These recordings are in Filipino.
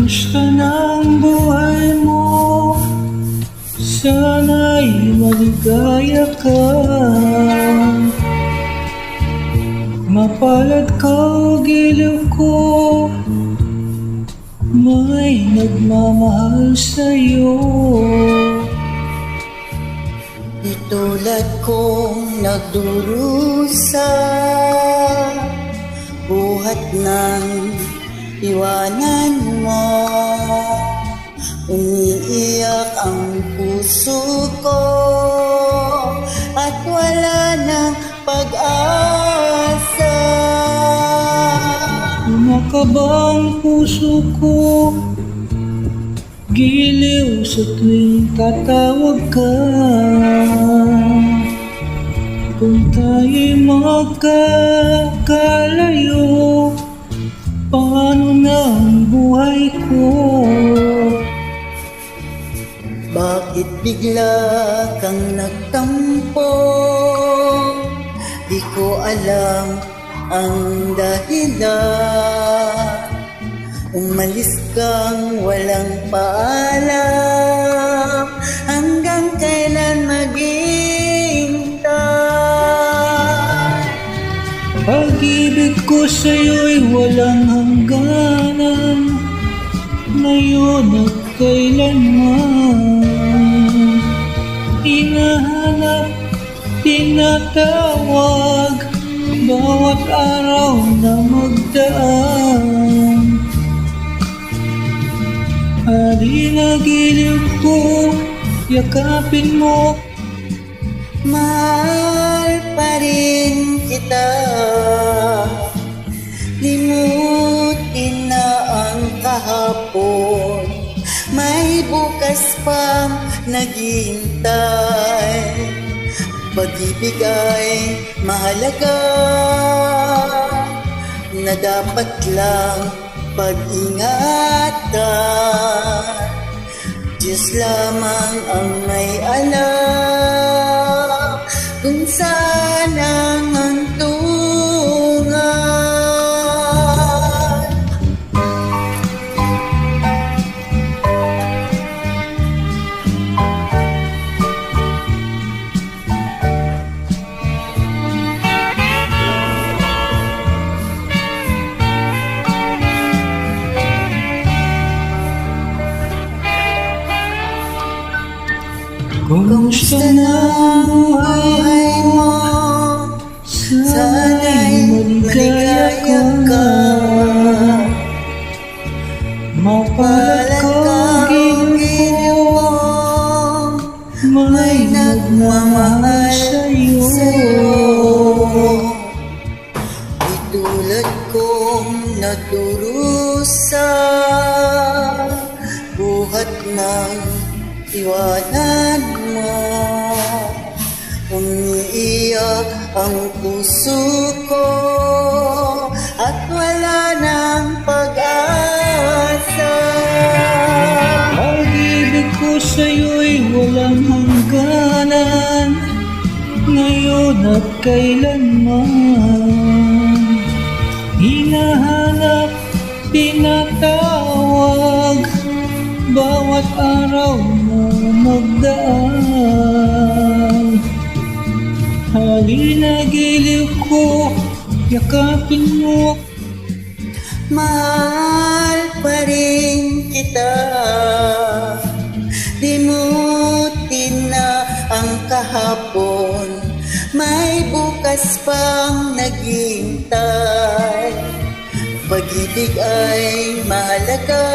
Kumusta na ang buhay mo? Sana'y maligaya ka. Mapalad ka o giliw ko, may nagmamahal sa'yo. Di tulad kong nagdurusa, buhat ng iwanan mo. Umiiyak ang puso ko at wala ng pag-asa. Kumakaba ang puso ko, giliw sa tuwing tatawag ka. Kung tayo'y magkakalayo, paano na ang buhay ko? Bakit bigla kang nagtampo? Di ko alam ang dahilan. Umalis kang walang paalam, hanggang kailan maghihintay? Pag-ibig ko sa'yo'y walang hangganan, ngayon at kailanman. Hinahanap, tinatawag, bawat araw na magdaan. Halina giliw ko, yakapin mo. Mahal pa rin kita, limutin na ang kahapon, may bukas pang naghihintay. Pag-ibig ay mahalaga, na dapat lang pag-ingatan. Diyos lamang ang may alam kung saan ang hantungan. Kumusta na ang buhay mo? Sana'y maligaya ka. Mapalad ka o giliw ko, may nagmamahal sa'yo. Di tulad kong nagdurusa, buhat ng iwanan mo. Umiiyak ang puso ko at wala ng pag-asa. Pag-ibig ko sa'yo'y walang hangganan, ngayon at kailanman. Hinahanap, tinatawag, bawat araw na magdaan. Halina giliw ko, yakapin mo. Mahal pa rin kita, limutin na ang kahapon, may bukas pang naghihintay. Pag-ibig ay mahalaga,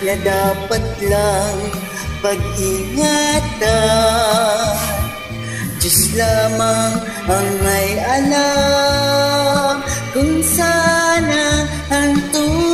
na dapat lang pag-ingatan. Diyos lamang ang may alam kung saan ang hantungan.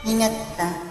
Ingat ka.